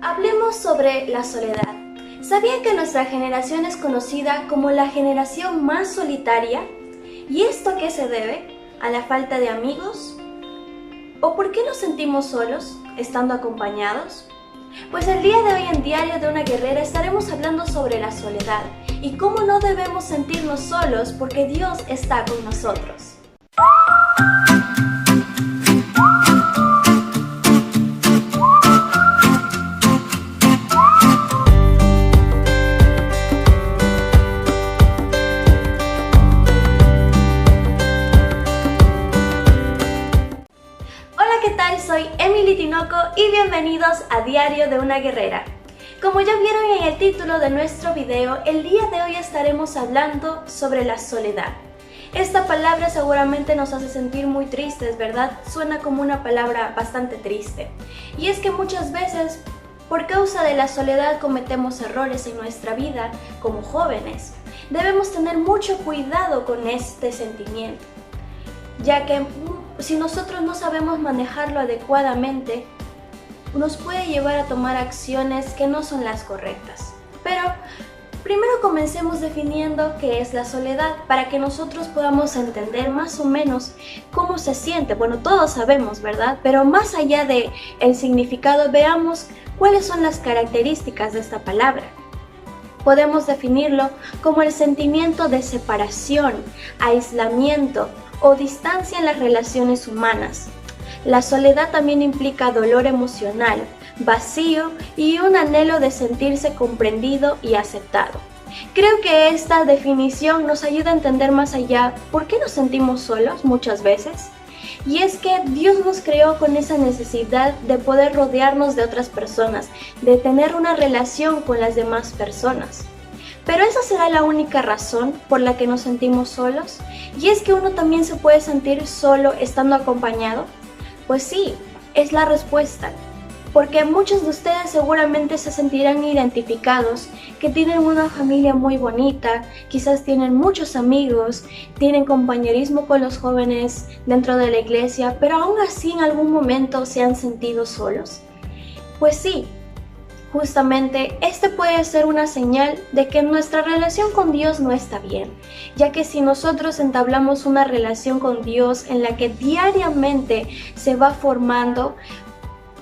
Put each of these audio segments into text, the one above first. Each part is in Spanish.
Hablemos sobre la soledad. ¿Sabían que nuestra generación es conocida como la generación más solitaria? ¿Y esto a qué se debe? ¿A la falta de amigos? ¿O por qué nos sentimos solos, estando acompañados? Pues el día de hoy en Diario de una Guerrera estaremos hablando sobre la soledad y cómo no debemos sentirnos solos porque Dios está con nosotros. ¿Qué tal? Soy Emily Tinoco y bienvenidos a Diario de una Guerrera. Como ya vieron en el título de nuestro video, el día de hoy estaremos hablando sobre la soledad. Esta palabra seguramente nos hace sentir muy tristes, ¿verdad? Suena como una palabra bastante triste. Y es que muchas veces, por causa de la soledad, cometemos errores en nuestra vida como jóvenes. Debemos tener mucho cuidado con este sentimiento, ya que si nosotros no sabemos manejarlo adecuadamente, nos puede llevar a tomar acciones que no son las correctas. Pero primero comencemos definiendo qué es la soledad para que nosotros podamos entender más o menos cómo se siente. Bueno, todos sabemos, ¿verdad? Pero más allá del significado, veamos cuáles son las características de esta palabra. Podemos definirlo como el sentimiento de separación, aislamiento o distancia en las relaciones humanas. La soledad también implica dolor emocional, vacío y un anhelo de sentirse comprendido y aceptado. Creo que esta definición nos ayuda a entender más allá por qué nos sentimos solos muchas veces. Y es que Dios nos creó con esa necesidad de poder rodearnos de otras personas, de tener una relación con las demás personas. ¿Pero esa será la única razón por la que nos sentimos solos? ¿Y es que uno también se puede sentir solo estando acompañado? Pues sí, es la respuesta. Porque muchos de ustedes seguramente se sentirán identificados, que tienen una familia muy bonita, quizás tienen muchos amigos, tienen compañerismo con los jóvenes dentro de la iglesia, pero aún así en algún momento se han sentido solos. Pues sí. Justamente, este puede ser una señal de que nuestra relación con Dios no está bien, ya que si nosotros entablamos una relación con Dios en la que diariamente se va formando,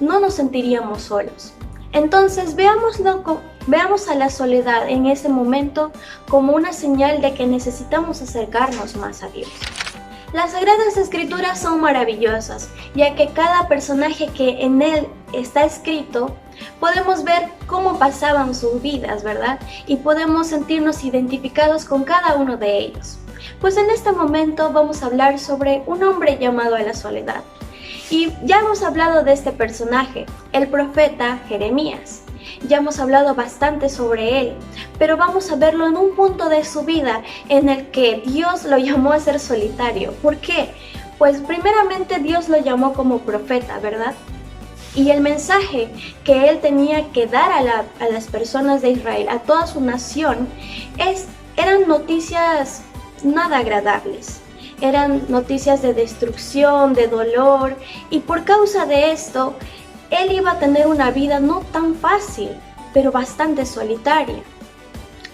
no nos sentiríamos solos. Entonces, veamos a la soledad en ese momento como una señal de que necesitamos acercarnos más a Dios. Las Sagradas Escrituras son maravillosas, ya que cada personaje que en él está escrito, podemos ver cómo pasaban sus vidas, ¿verdad? Y podemos sentirnos identificados con cada uno de ellos. Pues en este momento vamos a hablar sobre un hombre llamado a la soledad. Y ya hemos hablado de este personaje, el profeta Jeremías. Ya hemos hablado bastante sobre él, pero vamos a verlo en un punto de su vida en el que Dios lo llamó a ser solitario. ¿Por qué? Pues primeramente Dios lo llamó como profeta, ¿verdad? Y el mensaje que él tenía que dar a las personas de Israel, a toda su nación, eran noticias nada agradables. Eran noticias de destrucción, de dolor, y por causa de esto, él iba a tener una vida no tan fácil, pero bastante solitaria.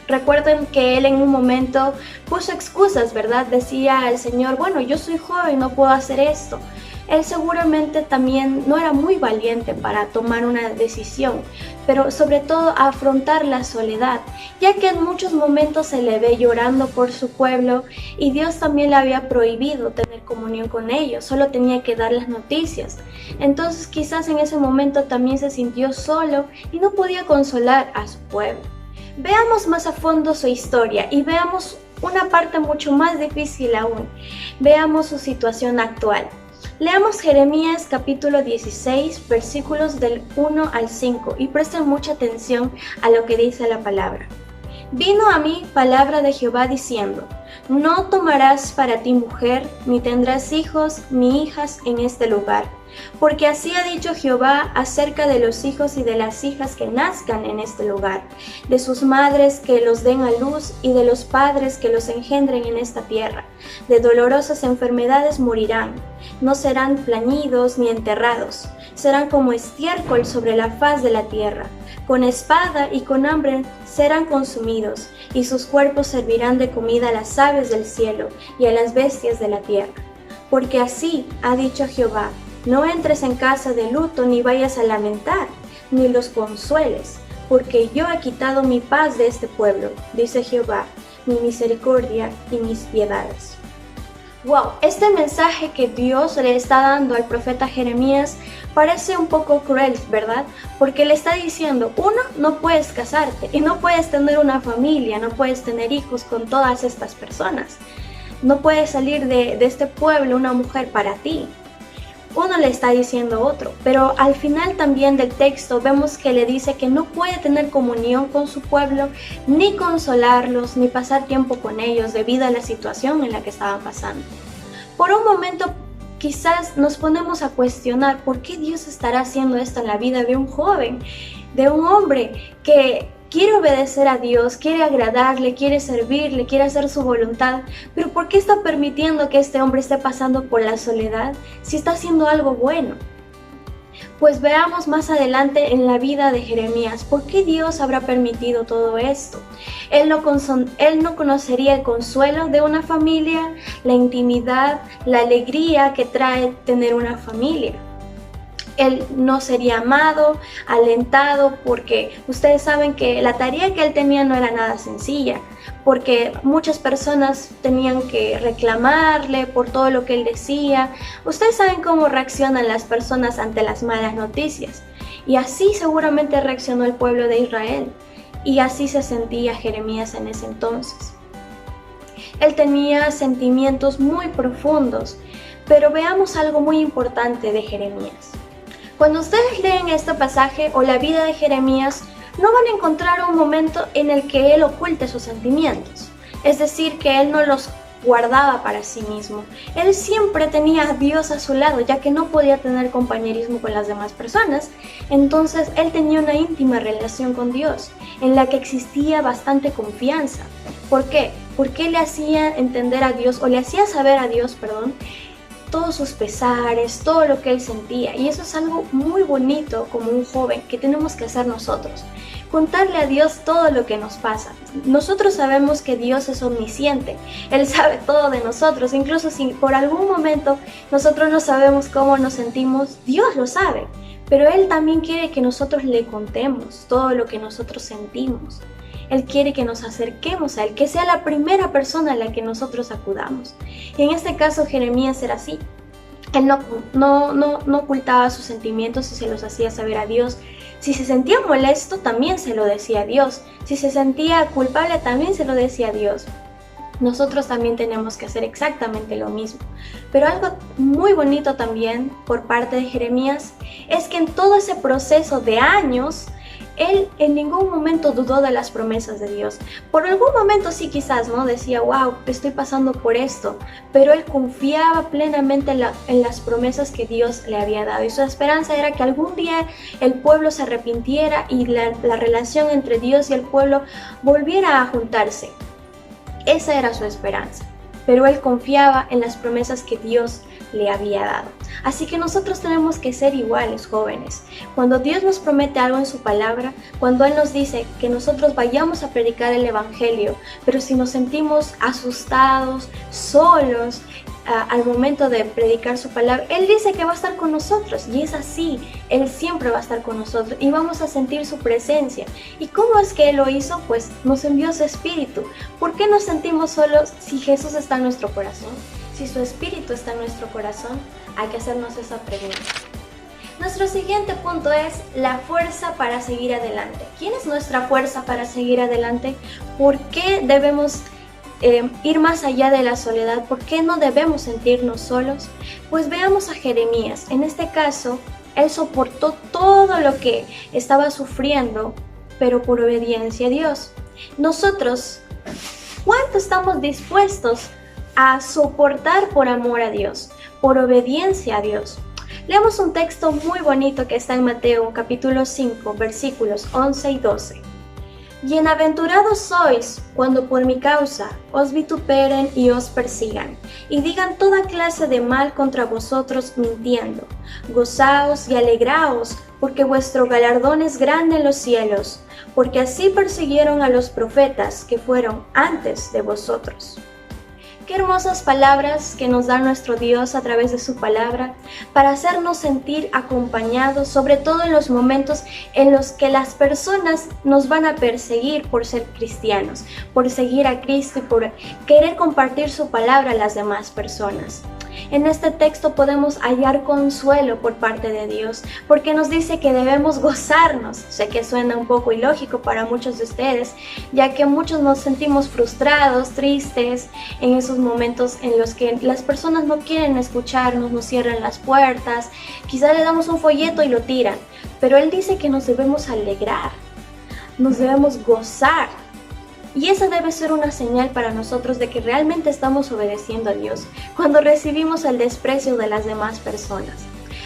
Recuerden que él en un momento puso excusas, ¿verdad? Decía al Señor, bueno, yo soy joven, no puedo hacer esto. Él seguramente también no era muy valiente para tomar una decisión, pero sobre todo afrontar la soledad, ya que en muchos momentos se le ve llorando por su pueblo y Dios también le había prohibido tener comunión con ellos, solo tenía que dar las noticias. Entonces quizás en ese momento también se sintió solo y no podía consolar a su pueblo. Veamos más a fondo su historia y veamos una parte mucho más difícil aún. Veamos su situación actual. Leamos Jeremías capítulo 16, versículos del 1 al 5 y presten mucha atención a lo que dice la palabra. Vino a mí palabra de Jehová diciendo, no tomarás para ti mujer, ni tendrás hijos ni hijas en este lugar, porque así ha dicho Jehová acerca de los hijos y de las hijas que nazcan en este lugar, de sus madres que los den a luz y de los padres que los engendren en esta tierra. De dolorosas enfermedades morirán, no serán plañidos ni enterrados, serán como estiércol sobre la faz de la tierra. Con espada y con hambre serán consumidos, y sus cuerpos servirán de comida a las aves del cielo y a las bestias de la tierra. Porque así ha dicho Jehová: no entres en casa de luto, ni vayas a lamentar, ni los consueles, porque yo he quitado mi paz de este pueblo, dice Jehová, mi misericordia y mis piedades. Wow, este mensaje que Dios le está dando al profeta Jeremías parece un poco cruel, ¿verdad? Porque le está diciendo, uno, no puedes casarte y no puedes tener una familia, no puedes tener hijos con todas estas personas. No puedes salir de este pueblo una mujer para ti. Uno le está diciendo otro, pero al final también del texto vemos que le dice que no puede tener comunión con su pueblo, ni consolarlos, ni pasar tiempo con ellos debido a la situación en la que estaban pasando. Por un momento quizás nos ponemos a cuestionar por qué Dios estará haciendo esto en la vida de un joven, de un hombre que quiere obedecer a Dios, quiere agradarle, quiere servirle, quiere hacer su voluntad, pero ¿por qué está permitiendo que este hombre esté pasando por la soledad si está haciendo algo bueno? Pues veamos más adelante en la vida de Jeremías, ¿por qué Dios habrá permitido todo esto? Él no conocería el consuelo de una familia, la intimidad, la alegría que trae tener una familia. Él no sería amado, alentado, porque ustedes saben que la tarea que él tenía no era nada sencilla, porque muchas personas tenían que reclamarle por todo lo que él decía. Ustedes saben cómo reaccionan las personas ante las malas noticias, y así seguramente reaccionó el pueblo de Israel, y así se sentía Jeremías en ese entonces. Él tenía sentimientos muy profundos, pero veamos algo muy importante de Jeremías. Cuando ustedes leen este pasaje o la vida de Jeremías, no van a encontrar un momento en el que él oculte sus sentimientos. Es decir, que él no los guardaba para sí mismo. Él siempre tenía a Dios a su lado, ya que no podía tener compañerismo con las demás personas. Entonces, él tenía una íntima relación con Dios, en la que existía bastante confianza. ¿Por qué? Porque le hacía entender a Dios, o le hacía saber a Dios, todos sus pesares, todo lo que él sentía. Y eso es algo muy bonito como un joven que tenemos que hacer nosotros. Contarle a Dios todo lo que nos pasa. Nosotros sabemos que Dios es omnisciente. Él sabe todo de nosotros. Incluso si por algún momento nosotros no sabemos cómo nos sentimos, Dios lo sabe. Pero Él también quiere que nosotros le contemos todo lo que nosotros sentimos. Él quiere que nos acerquemos a Él, que sea la primera persona a la que nosotros acudamos. Y en este caso Jeremías era así. Él no ocultaba sus sentimientos y se los hacía saber a Dios. Si se sentía molesto, también se lo decía a Dios. Si se sentía culpable, también se lo decía a Dios. Nosotros también tenemos que hacer exactamente lo mismo. Pero algo muy bonito también por parte de Jeremías es que en todo ese proceso de años, él en ningún momento dudó de las promesas de Dios. Por algún momento sí quizás, ¿no? Decía, wow, estoy pasando por esto. Pero él confiaba plenamente en las promesas que Dios le había dado. Y su esperanza era que algún día el pueblo se arrepintiera y la relación entre Dios y el pueblo volviera a juntarse. Esa era su esperanza. Pero él confiaba en las promesas que Dios le había dado. Así que nosotros tenemos que ser iguales, jóvenes. Cuando Dios nos promete algo en su palabra, cuando Él nos dice que nosotros vayamos a predicar el Evangelio, pero si nos sentimos asustados, solos, al momento de predicar su palabra, Él dice que va a estar con nosotros, y es así. Él siempre va a estar con nosotros y vamos a sentir su presencia. ¿Y cómo es que Él lo hizo? Pues nos envió su Espíritu. ¿Por qué nos sentimos solos si Jesús está en nuestro corazón? Si su Espíritu está en nuestro corazón, hay que hacernos esa pregunta. Nuestro siguiente punto es la fuerza para seguir adelante. ¿Quién es nuestra fuerza para seguir adelante? ¿Por qué debemos ir más allá de la soledad? ¿Por qué no debemos sentirnos solos? Pues veamos a Jeremías. En este caso, él soportó todo lo que estaba sufriendo, pero por obediencia a Dios. Nosotros, ¿cuánto estamos dispuestos a soportar por amor a Dios, por obediencia a Dios? Leamos un texto muy bonito que está en Mateo capítulo 5, versículos 11 y 12. Bienaventurados sois cuando por mi causa os vituperen y os persigan, y digan toda clase de mal contra vosotros mintiendo. Gozaos y alegraos, porque vuestro galardón es grande en los cielos, porque así persiguieron a los profetas que fueron antes de vosotros. Qué hermosas palabras que nos da nuestro Dios a través de su palabra para hacernos sentir acompañados, sobre todo en los momentos en los que las personas nos van a perseguir por ser cristianos, por seguir a Cristo y por querer compartir su palabra a las demás personas. En este texto podemos hallar consuelo por parte de Dios, porque nos dice que debemos gozarnos. Sé que suena un poco ilógico para muchos de ustedes, ya que muchos nos sentimos frustrados, tristes, en esos momentos en los que las personas no quieren escucharnos, nos cierran las puertas, quizá le damos un folleto y lo tiran, pero Él dice que nos debemos alegrar, nos debemos gozar. Y esa debe ser una señal para nosotros de que realmente estamos obedeciendo a Dios cuando recibimos el desprecio de las demás personas.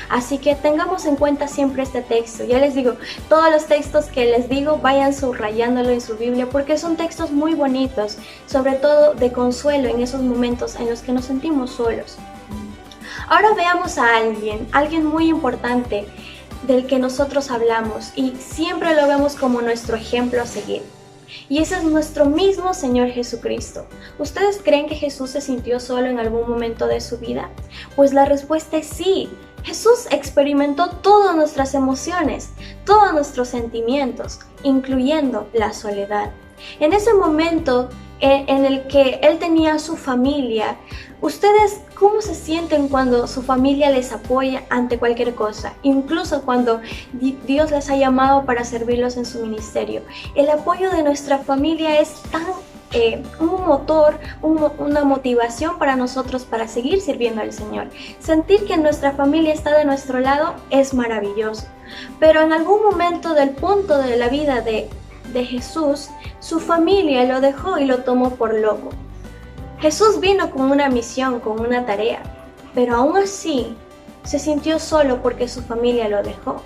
Así que tengamos en cuenta siempre este texto. Ya les digo, todos los textos que les digo, vayan subrayándolo en su Biblia porque son textos muy bonitos, sobre todo de consuelo en esos momentos en los que nos sentimos solos. Ahora veamos a alguien muy importante del que nosotros hablamos y siempre lo vemos como nuestro ejemplo a seguir. Y ese es nuestro mismo Señor Jesucristo. ¿Ustedes creen que Jesús se sintió solo en algún momento de su vida? Pues la respuesta es sí. Jesús experimentó todas nuestras emociones, todos nuestros sentimientos, incluyendo la soledad. En ese momento en el que Él tenía a su familia, ¿ustedes cómo se sienten cuando su familia les apoya ante cualquier cosa? Incluso cuando Dios les ha llamado para servirlos en su ministerio. El apoyo de nuestra familia es tan un motor, una motivación para nosotros para seguir sirviendo al Señor. Sentir que nuestra familia está de nuestro lado es maravilloso. Pero en algún momento del punto de la vida de Jesús, su familia lo dejó y lo tomó por loco. Jesús vino con una misión, con una tarea, pero aún así se sintió solo porque su familia lo dejó.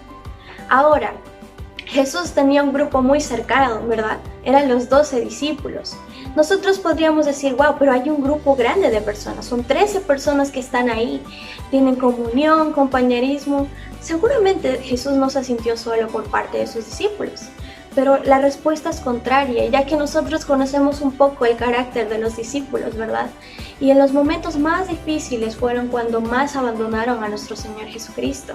Ahora, Jesús tenía un grupo muy cercano, ¿verdad? Eran los 12 discípulos. Nosotros podríamos decir, wow, pero hay un grupo grande de personas, son 13 personas que están ahí, tienen comunión, compañerismo. Seguramente Jesús no se sintió solo por parte de sus discípulos. Pero la respuesta es contraria, ya que nosotros conocemos un poco el carácter de los discípulos, ¿verdad? Y en los momentos más difíciles fueron cuando más abandonaron a nuestro Señor Jesucristo.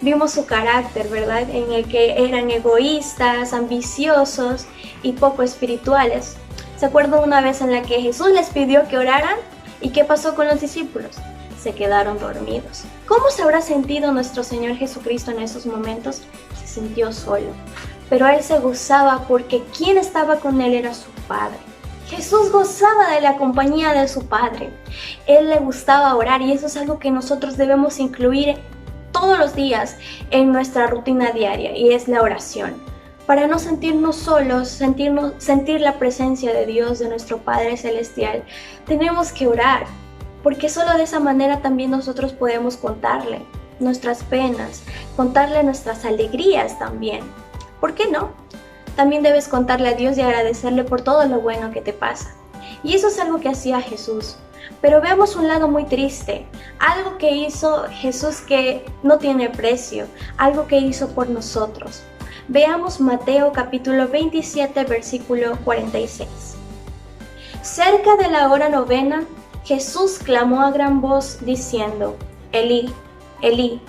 Vimos su carácter, ¿verdad? En el que eran egoístas, ambiciosos y poco espirituales. ¿Se acuerdan una vez en la que Jesús les pidió que oraran? ¿Y qué pasó con los discípulos? Se quedaron dormidos. ¿Cómo se habrá sentido nuestro Señor Jesucristo en esos momentos? Se sintió solo. Pero Él se gozaba porque quien estaba con Él era su Padre. Jesús gozaba de la compañía de su Padre. Él le gustaba orar y eso es algo que nosotros debemos incluir todos los días en nuestra rutina diaria y es la oración. Para no sentirnos solos, sentir la presencia de Dios, de nuestro Padre Celestial, tenemos que orar, porque solo de esa manera también nosotros podemos contarle nuestras penas, contarle nuestras alegrías también. ¿Por qué no? También debes contarle a Dios y agradecerle por todo lo bueno que te pasa. Y eso es algo que hacía Jesús. Pero veamos un lado muy triste, algo que hizo Jesús que no tiene precio, algo que hizo por nosotros. Veamos Mateo capítulo 27, versículo 46. Cerca de la hora novena, Jesús clamó a gran voz diciendo, Elí, Elí,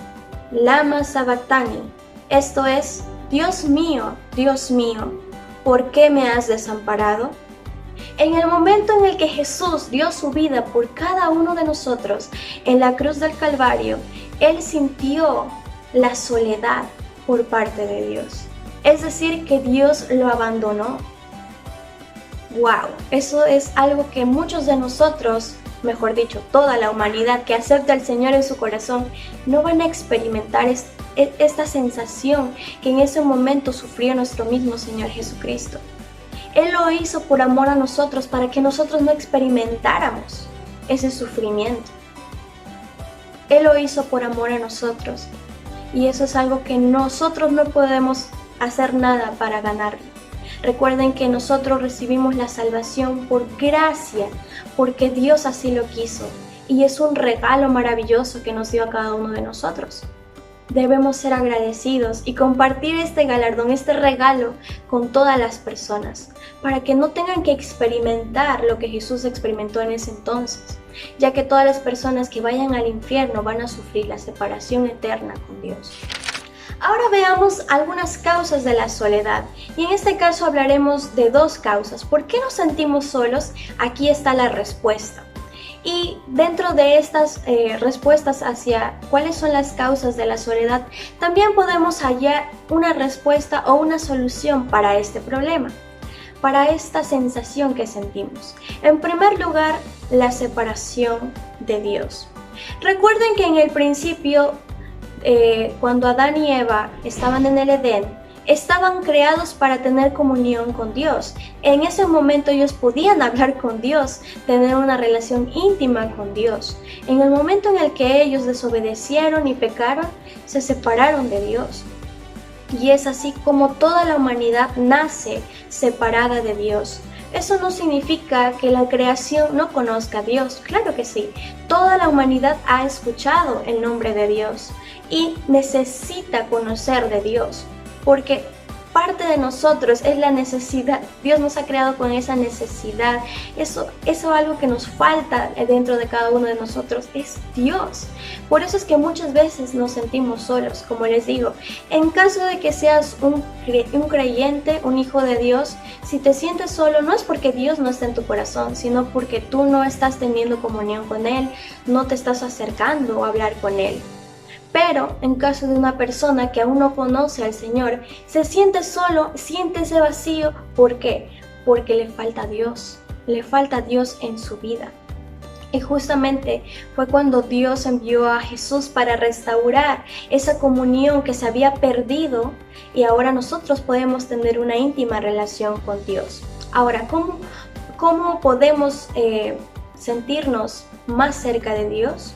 lama sabactani, esto es, Dios mío, ¿por qué me has desamparado? En el momento en el que Jesús dio su vida por cada uno de nosotros en la cruz del Calvario, Él sintió la soledad por parte de Dios. Es decir, que Dios lo abandonó. ¡Wow! Eso es algo que muchos de nosotros, mejor dicho, toda la humanidad que acepta al Señor en su corazón, no van a experimentar esta sensación que en ese momento sufrió nuestro mismo Señor Jesucristo. Él lo hizo por amor a nosotros, para que nosotros no experimentáramos ese sufrimiento. Él lo hizo por amor a nosotros. Y eso es algo que nosotros no podemos hacer nada para ganarlo. Recuerden que nosotros recibimos la salvación por gracia, porque Dios así lo quiso. Y es un regalo maravilloso que nos dio a cada uno de nosotros. Debemos ser agradecidos y compartir este galardón, este regalo con todas las personas, para que no tengan que experimentar lo que Jesús experimentó en ese entonces, ya que todas las personas que vayan al infierno van a sufrir la separación eterna con Dios. Ahora veamos algunas causas de la soledad, y en este caso hablaremos de dos causas. ¿Por qué nos sentimos solos? Aquí está la respuesta. Y dentro de estas respuestas hacia cuáles son las causas de la soledad, también podemos hallar una respuesta o una solución para este problema, para esta sensación que sentimos. En primer lugar, la separación de Dios. Recuerden que en el principio, cuando Adán y Eva estaban en el Edén, estaban creados para tener comunión con Dios. En ese momento ellos podían hablar con Dios, tener una relación íntima con Dios. En el momento en el que ellos desobedecieron y pecaron, se separaron de Dios. Y es así como toda la humanidad nace separada de Dios. Eso no significa que la creación no conozca a Dios, claro que sí. Toda la humanidad ha escuchado el nombre de Dios y necesita conocer de Dios, porque parte de nosotros es la necesidad. Dios nos ha creado con esa necesidad. Eso algo que nos falta dentro de cada uno de nosotros es Dios. Por eso es que muchas veces nos sentimos solos. Como les digo, en caso de que seas un creyente, un hijo de Dios, si te sientes solo, no es porque Dios no está en tu corazón, sino porque tú no estás teniendo comunión con Él, no te estás acercando a hablar con Él. Pero en caso de una persona que aún no conoce al Señor, se siente solo, siente ese vacío. ¿Por qué? Porque le falta Dios en su vida. Y justamente fue cuando Dios envió a Jesús para restaurar esa comunión que se había perdido, y ahora nosotros podemos tener una íntima relación con Dios. Ahora, ¿cómo podemos sentirnos más cerca de Dios?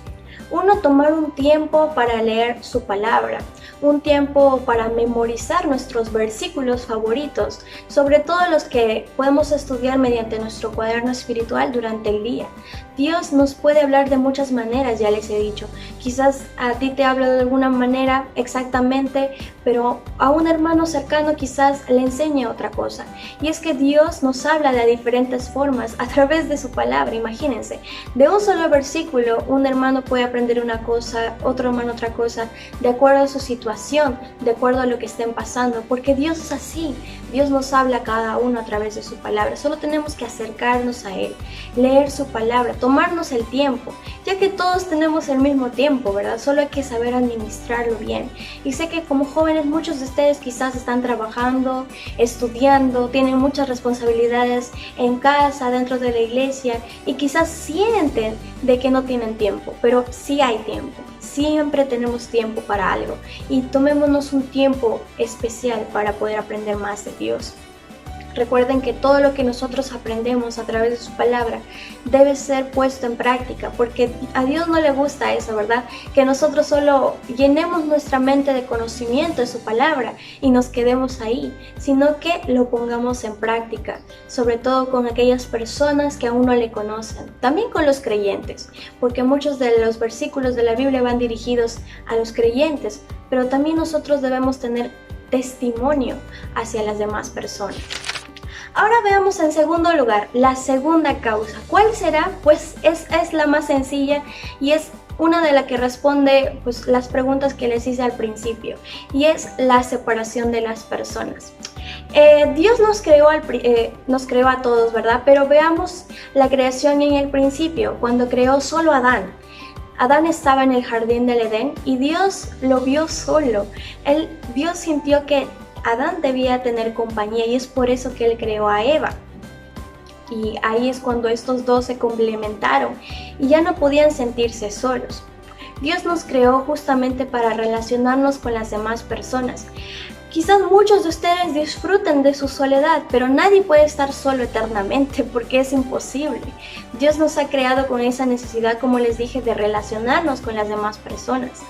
Uno, tomar un tiempo para leer su palabra, un tiempo para memorizar nuestros versículos favoritos, sobre todo los que podemos estudiar mediante nuestro cuaderno espiritual durante el día. Dios nos puede hablar de muchas maneras, ya les he dicho. Quizás a ti te habla de alguna manera exactamente, pero a un hermano cercano quizás le enseñe otra cosa. Y es que Dios nos habla de diferentes formas a través de su palabra. Imagínense, de un solo versículo un hermano puede aprender una cosa, otro hermano otra cosa, de acuerdo a su situación, de acuerdo a lo que estén pasando, porque Dios es así. Dios nos habla a cada uno a través de su palabra. Solo tenemos que acercarnos a Él, leer su palabra, tomarnos el tiempo, ya que todos tenemos el mismo tiempo, ¿verdad? Solo hay que saber administrarlo bien. Y sé que como jóvenes muchos de ustedes quizás están trabajando, estudiando, tienen muchas responsabilidades en casa, dentro de la iglesia, y quizás sienten de que no tienen tiempo, pero sí hay tiempo. Siempre tenemos tiempo para algo, y tomémonos un tiempo especial para poder aprender más de Dios. Recuerden que todo lo que nosotros aprendemos a través de su palabra debe ser puesto en práctica, porque a Dios no le gusta eso, ¿verdad? Que nosotros solo llenemos nuestra mente de conocimiento de su palabra y nos quedemos ahí, sino que lo pongamos en práctica, sobre todo con aquellas personas que aún no le conocen, también con los creyentes, porque muchos de los versículos de la Biblia van dirigidos a los creyentes, pero también nosotros debemos tener testimonio hacia las demás personas. Ahora veamos en segundo lugar la segunda causa. ¿Cuál será? Pues es la más sencilla y es una de las que responde pues las preguntas que les hice al principio, y es la separación de las personas. Dios nos creó a todos, ¿verdad? Pero veamos la creación en el principio, cuando creó solo a Adán. Adán estaba en el jardín del Edén y Dios lo vio solo. Dios sintió que Adán debía tener compañía, y es por eso que él creó a Eva. Y ahí es cuando estos dos se complementaron y ya no podían sentirse solos. Dios nos creó justamente para relacionarnos con las demás personas. Quizás muchos de ustedes disfruten de su soledad, pero nadie puede estar solo eternamente porque es imposible. Dios nos ha creado con esa necesidad, como les dije, de relacionarnos con las demás personas.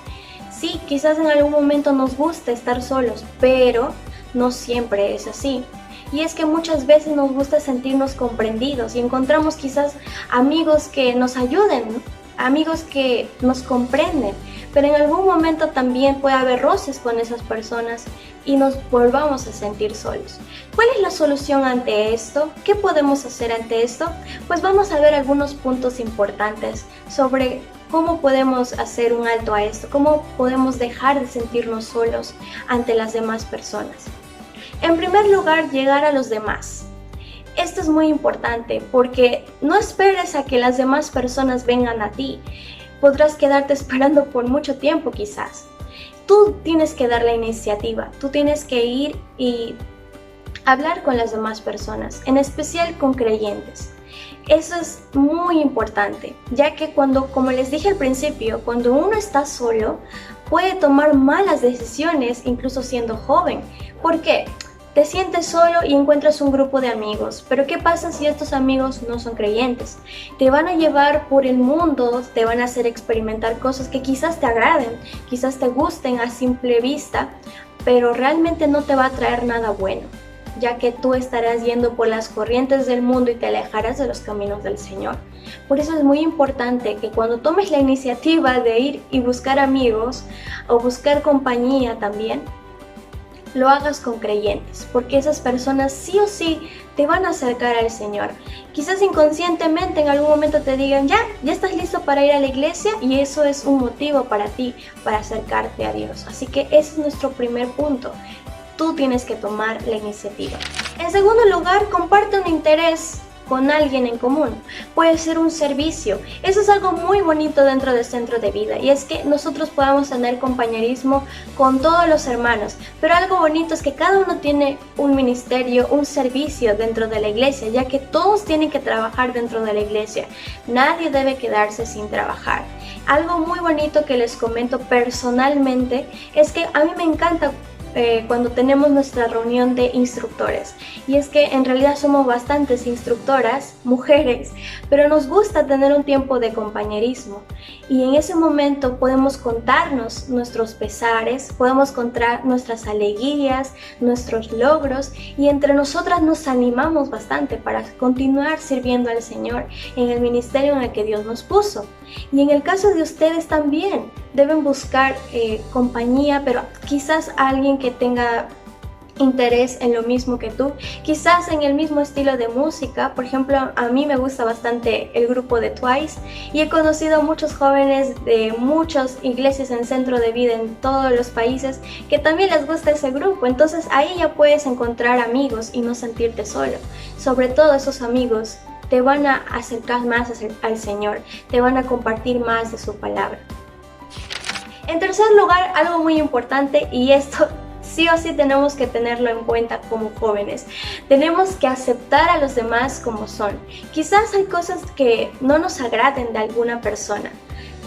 Sí, quizás en algún momento nos gusta estar solos, pero no siempre es así. y es que muchas veces nos gusta sentirnos comprendidos y encontramos quizás amigos que nos ayuden, amigos que nos comprenden, pero en algún momento también puede haber roces con esas personas y nos volvamos a sentir solos. ¿Cuál es la solución ante esto? ¿Qué podemos hacer ante esto? Pues vamos a ver algunos puntos importantes sobre cómo podemos hacer un alto a esto, cómo podemos dejar de sentirnos solos ante las demás personas. En primer lugar, llegar a los demás. Esto es muy importante porque no esperes a que las demás personas vengan a ti. Podrás quedarte esperando por mucho tiempo quizás. Tú tienes que dar la iniciativa, tú tienes que ir y hablar con las demás personas, en especial con creyentes. Eso es muy importante, ya que como les dije al principio, cuando uno está solo, puede tomar malas decisiones, incluso siendo joven. ¿Por qué? Te sientes solo y encuentras un grupo de amigos, pero ¿qué pasa si estos amigos no son creyentes? Te van a llevar por el mundo, te van a hacer experimentar cosas que quizás te agraden, quizás te gusten a simple vista, pero realmente no te va a traer nada bueno, ya que tú estarás yendo por las corrientes del mundo y te alejarás de los caminos del Señor. Por eso es muy importante que cuando tomes la iniciativa de ir y buscar amigos o buscar compañía también, lo hagas con creyentes, porque esas personas sí o sí te van a acercar al Señor. Quizás inconscientemente en algún momento te digan, ya estás listo para ir a la iglesia, y eso es un motivo para ti, para acercarte a Dios. Así que ese es nuestro primer punto. Tú tienes que tomar la iniciativa. En segundo lugar, comparte un interés con alguien en común. Puede ser un servicio. Eso es algo muy bonito dentro del centro de vida, y es que nosotros podamos tener compañerismo con todos los hermanos, pero algo bonito es que cada uno tiene un ministerio, un servicio dentro de la iglesia, ya que todos tienen que trabajar dentro de la iglesia. Nadie debe quedarse sin trabajar. Algo muy bonito que les comento personalmente es que a mí me encanta cuando tenemos nuestra reunión de instructores, y es que en realidad somos bastantes instructoras, mujeres, pero nos gusta tener un tiempo de compañerismo, y en ese momento podemos contarnos nuestros pesares, podemos contar nuestras alegrías, nuestros logros, y entre nosotras nos animamos bastante para continuar sirviendo al Señor en el ministerio en el que Dios nos puso. Y en el caso de ustedes también deben buscar compañía, pero quizás alguien que tenga interés en lo mismo que tú, quizás en el mismo estilo de música. Por ejemplo, a mí me gusta bastante el grupo de Twice, y he conocido a muchos jóvenes de muchas iglesias en centro de vida en todos los países que también les gusta ese grupo. Entonces ahí ya puedes encontrar amigos y no sentirte solo. Sobre todo esos amigos te van a acercar más al Señor, te van a compartir más de su palabra. En tercer lugar, algo muy importante, y esto sí o sí tenemos que tenerlo en cuenta como jóvenes. Tenemos que aceptar a los demás como son. Quizás hay cosas que no nos agraden de alguna persona,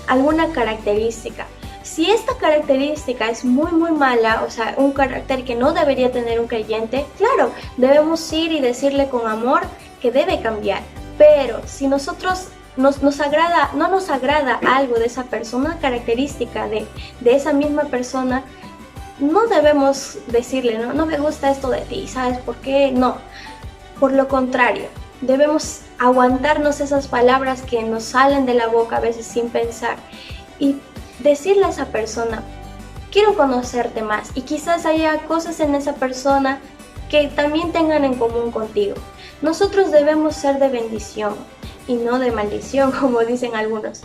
alguna característica. Si esta característica es muy mala, o sea, un carácter que no debería tener un creyente, claro, debemos ir y decirle con amor que debe cambiar. Pero si nosotros no nos agrada algo de esa persona, una característica de esa misma persona, no debemos decirle, no me gusta esto de ti, ¿sabes por qué? No, por lo contrario, debemos aguantarnos esas palabras que nos salen de la boca a veces sin pensar, y decirle a esa persona, quiero conocerte más, y quizás haya cosas en esa persona que también tengan en común contigo. Nosotros debemos ser de bendición y no de maldición, como dicen algunos.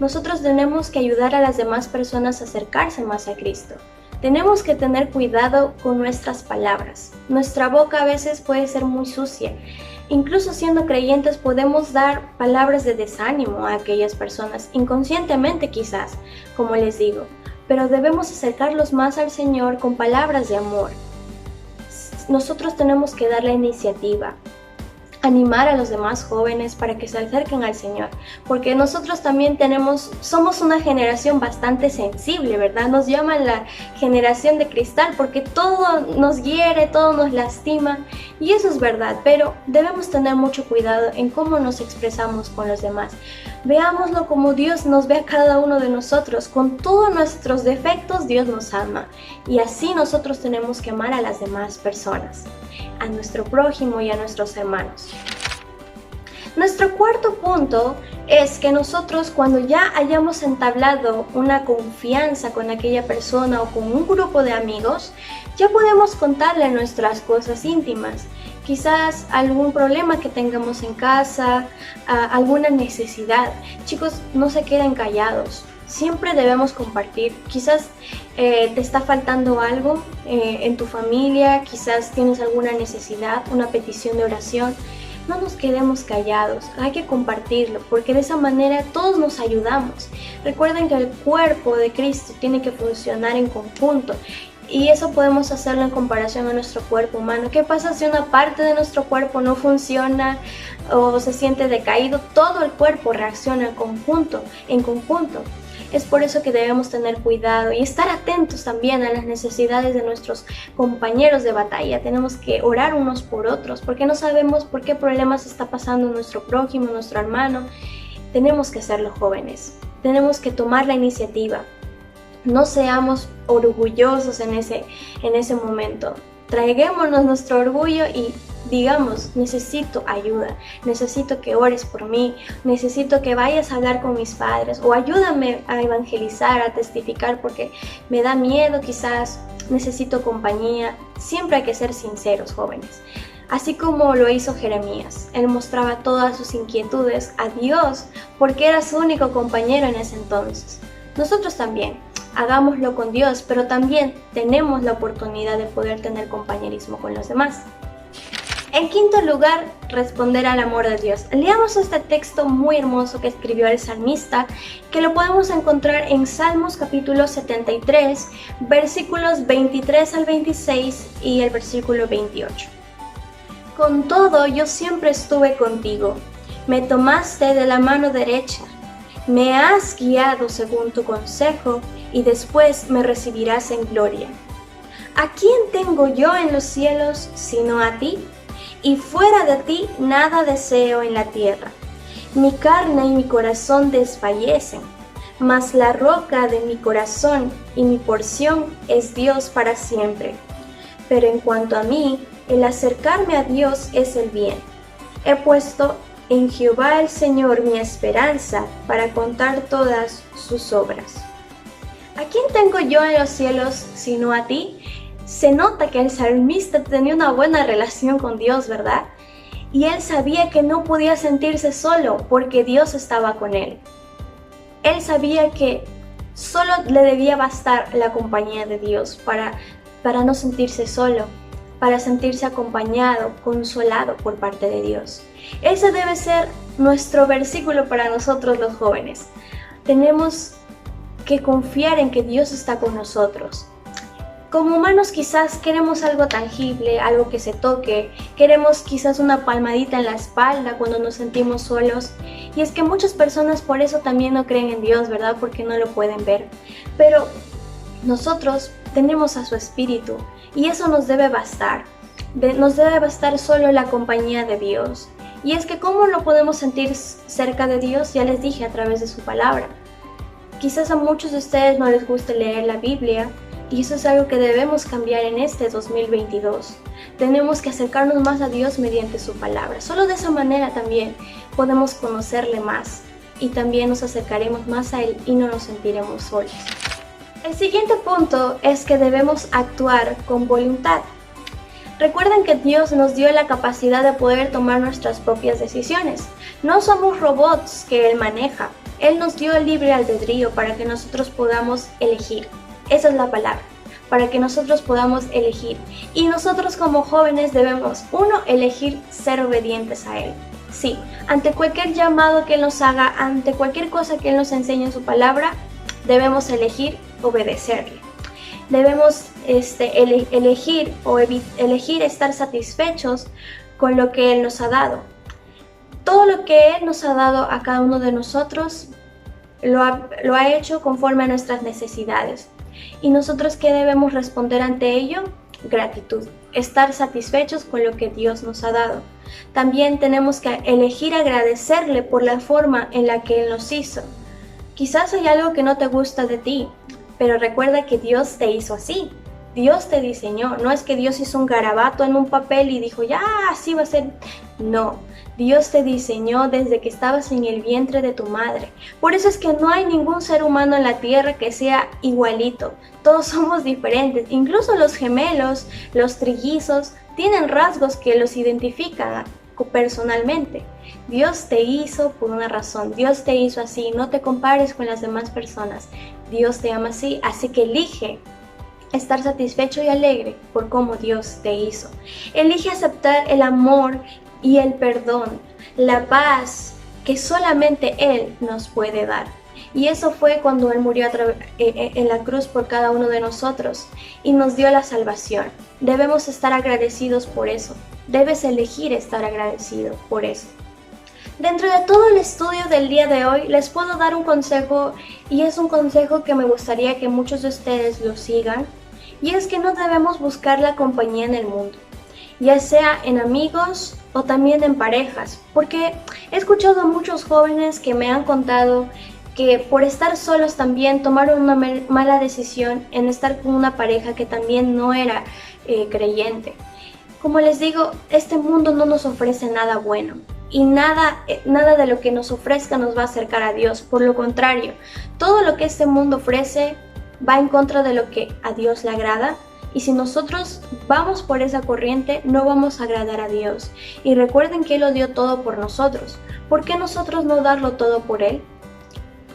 Nosotros tenemos que ayudar a las demás personas a acercarse más a Cristo. Tenemos que tener cuidado con nuestras palabras. Nuestra boca a veces puede ser muy sucia. Incluso siendo creyentes podemos dar palabras de desánimo a aquellas personas, inconscientemente quizás, como les digo. Pero debemos acercarlos más al Señor con palabras de amor. Nosotros tenemos que dar la iniciativa, animar a los demás jóvenes para que se acerquen al Señor, porque nosotros también somos una generación bastante sensible, ¿verdad? Nos llaman la generación de cristal porque todo nos hiere, todo nos lastima. Y eso es verdad, pero debemos tener mucho cuidado en cómo nos expresamos con los demás. Veámoslo como Dios nos ve a cada uno de nosotros. Con todos nuestros defectos, Dios nos ama. Y así nosotros tenemos que amar a las demás personas, a nuestro prójimo y a nuestros hermanos. Nuestro cuarto punto es que nosotros, cuando ya hayamos entablado una confianza con aquella persona o con un grupo de amigos, ya podemos contarle nuestras cosas íntimas. Quizás algún problema que tengamos en casa, alguna necesidad. Chicos, no se queden callados. Siempre debemos compartir. Quizás te está faltando algo en tu familia, quizás tienes alguna necesidad, una petición de oración. No nos quedemos callados, hay que compartirlo, porque de esa manera todos nos ayudamos. Recuerden que el cuerpo de Cristo tiene que funcionar en conjunto, y eso podemos hacerlo en comparación a nuestro cuerpo humano. ¿Qué pasa si una parte de nuestro cuerpo no funciona o se siente decaído? Todo el cuerpo reacciona en conjunto. Es por eso que debemos tener cuidado y estar atentos también a las necesidades de nuestros compañeros de batalla. Tenemos que orar unos por otros, porque no sabemos por qué problemas está pasando nuestro prójimo, nuestro hermano. Tenemos que ser los jóvenes, tenemos que tomar la iniciativa. No seamos orgullosos en ese momento. Traiguémonos nuestro orgullo y digamos, necesito ayuda, necesito que ores por mí, necesito que vayas a hablar con mis padres, o ayúdame a evangelizar, a testificar, porque me da miedo, quizás necesito compañía. Siempre hay que ser sinceros, jóvenes. Así como lo hizo Jeremías, él mostraba todas sus inquietudes a Dios porque era su único compañero en ese entonces. Nosotros también, hagámoslo con Dios, pero también tenemos la oportunidad de poder tener compañerismo con los demás. En quinto lugar, responder al amor de Dios. Leamos este texto muy hermoso que escribió el salmista, que lo podemos encontrar en Salmos capítulo 73, versículos 23 al 26 y el versículo 28. Con todo, yo siempre estuve contigo. Me tomaste de la mano derecha. Me has guiado según tu consejo y después me recibirás en gloria. ¿A quién tengo yo en los cielos sino a ti? Y fuera de ti nada deseo en la tierra. Mi carne y mi corazón desfallecen, mas la roca de mi corazón y mi porción es Dios para siempre. Pero en cuanto a mí, el acercarme a Dios es el bien. He puesto en Jehová el Señor mi esperanza para contar todas sus obras. ¿A quién tengo yo en los cielos sino a ti? Se nota que el salmista tenía una buena relación con Dios, ¿verdad? Y él sabía que no podía sentirse solo porque Dios estaba con él. Él sabía que solo le debía bastar la compañía de Dios para no sentirse solo, para sentirse acompañado, consolado por parte de Dios. Ese debe ser nuestro versículo para nosotros los jóvenes. Tenemos que confiar en que Dios está con nosotros. Como humanos quizás queremos algo tangible, algo que se toque, queremos quizás una palmadita en la espalda cuando nos sentimos solos. Y es que muchas personas por eso también no creen en Dios, ¿verdad? Porque no lo pueden ver. Pero nosotros tenemos a su Espíritu y eso nos debe bastar. Nos debe bastar solo la compañía de Dios. Y es que ¿cómo lo podemos sentir cerca de Dios? Ya les dije, a través de su palabra. Quizás a muchos de ustedes no les guste leer la Biblia, y eso es algo que debemos cambiar en este 2022. Tenemos que acercarnos más a Dios mediante su palabra. Solo de esa manera también podemos conocerle más y también nos acercaremos más a Él y no nos sentiremos solos. El siguiente punto es que debemos actuar con voluntad. Recuerden que Dios nos dio la capacidad de poder tomar nuestras propias decisiones. No somos robots que Él maneja. Él nos dio el libre albedrío para que nosotros podamos elegir. Esa es la palabra, para que nosotros podamos elegir. Y nosotros como jóvenes debemos, uno, elegir ser obedientes a Él. Sí, ante cualquier llamado que Él nos haga, ante cualquier cosa que Él nos enseñe en su palabra, debemos elegir obedecerle. Debemos elegir estar satisfechos con lo que Él nos ha dado. Todo lo que Él nos ha dado a cada uno de nosotros lo ha hecho conforme a nuestras necesidades. ¿Y nosotros qué debemos responder ante ello? gratitud, estar satisfechos con lo que Dios nos ha dado. También tenemos que elegir agradecerle por la forma en la que Él nos hizo. Quizás hay algo que no te gusta de ti, pero recuerda que Dios te hizo así. Dios te diseñó, no es que Dios hizo un garabato en un papel y dijo, ya, así va a ser. No, Dios te diseñó desde que estabas en el vientre de tu madre. Por eso es que no hay ningún ser humano en la tierra que sea igualito. Todos somos diferentes, incluso los gemelos, los trillizos, tienen rasgos que los identifican personalmente. Dios te hizo por una razón, Dios te hizo así, no te compares con las demás personas. Dios te ama así, así que elige estar satisfecho y alegre por cómo Dios te hizo. Elige aceptar el amor y el perdón, la paz que solamente Él nos puede dar. Y eso fue cuando Él murió en la cruz por cada uno de nosotros y nos dio la salvación. Debemos estar agradecidos por eso. Debes elegir estar agradecido por eso. Dentro de todo el estudio del día de hoy les puedo dar un consejo, y es un consejo que me gustaría que muchos de ustedes lo sigan, y es que no debemos buscar la compañía en el mundo, ya sea en amigos o también en parejas, porque he escuchado a muchos jóvenes que me han contado que por estar solos también tomaron una mala decisión en estar con una pareja que también no era creyente. Como les digo, este mundo no nos ofrece nada bueno. Y nada de lo que nos ofrezca nos va a acercar a Dios. Por lo contrario, todo lo que este mundo ofrece va en contra de lo que a Dios le agrada. Y si nosotros vamos por esa corriente, no vamos a agradar a Dios. Y recuerden que Él lo dio todo por nosotros. ¿Por qué nosotros no darlo todo por Él?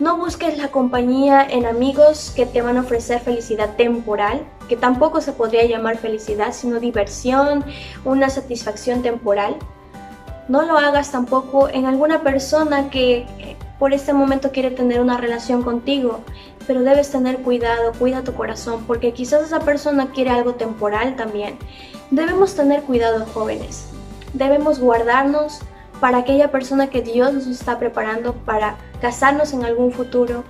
No busques la compañía en amigos que te van a ofrecer felicidad temporal, que tampoco se podría llamar felicidad, sino diversión, una satisfacción temporal. No lo hagas tampoco en alguna persona que por este momento quiere tener una relación contigo, pero debes tener cuidado, cuida tu corazón, porque quizás esa persona quiere algo temporal también. Debemos tener cuidado, jóvenes. Debemos guardarnos para aquella persona que Dios nos está preparando para casarnos en algún futuro.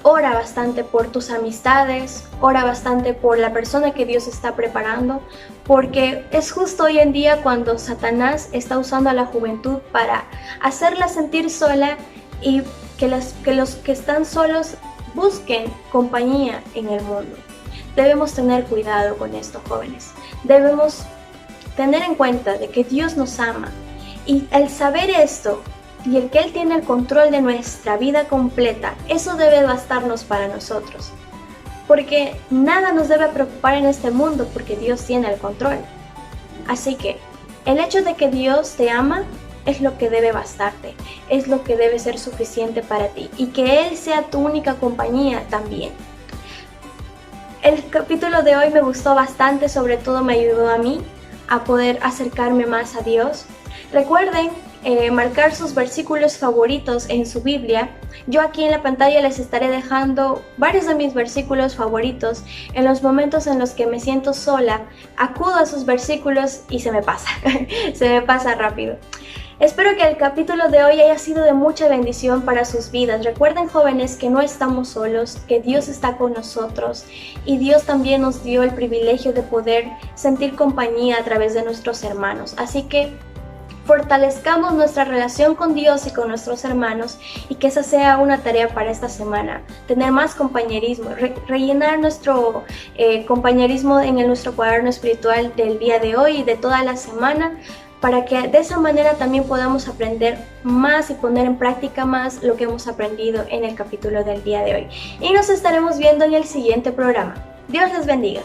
Ora bastante por tus amistades, ora bastante por la persona que Dios está preparando, porque es justo hoy en día cuando Satanás está usando a la juventud para hacerla sentir sola y que los que están solos busquen compañía en el mundo. Debemos tener cuidado con esto, jóvenes. Debemos tener en cuenta de que Dios nos ama, y el saber esto y el que Él tiene el control de nuestra vida completa, eso debe bastarnos para nosotros. Porque nada nos debe preocupar en este mundo porque Dios tiene el control. Así que el hecho de que Dios te ama es lo que debe bastarte, es lo que debe ser suficiente para ti, y que Él sea tu única compañía también. El capítulo de hoy me gustó bastante, sobre todo me ayudó a mí a poder acercarme más a Dios. Recuerden marcar sus versículos favoritos en su Biblia. Yo aquí en la pantalla les estaré dejando varios de mis versículos favoritos. En los momentos en los que me siento sola, acudo a sus versículos y se me pasa, se me pasa rápido. Espero que el capítulo de hoy haya sido de mucha bendición para sus vidas. Recuerden, jóvenes, que no estamos solos, que Dios está con nosotros, y Dios también nos dio el privilegio de poder sentir compañía a través de nuestros hermanos. Así que fortalezcamos nuestra relación con Dios y con nuestros hermanos, y que esa sea una tarea para esta semana, tener más compañerismo, rellenar nuestro compañerismo en nuestro cuaderno espiritual del día de hoy y de toda la semana, para que de esa manera también podamos aprender más y poner en práctica más lo que hemos aprendido en el capítulo del día de hoy. Y nos estaremos viendo en el siguiente programa. Dios les bendiga.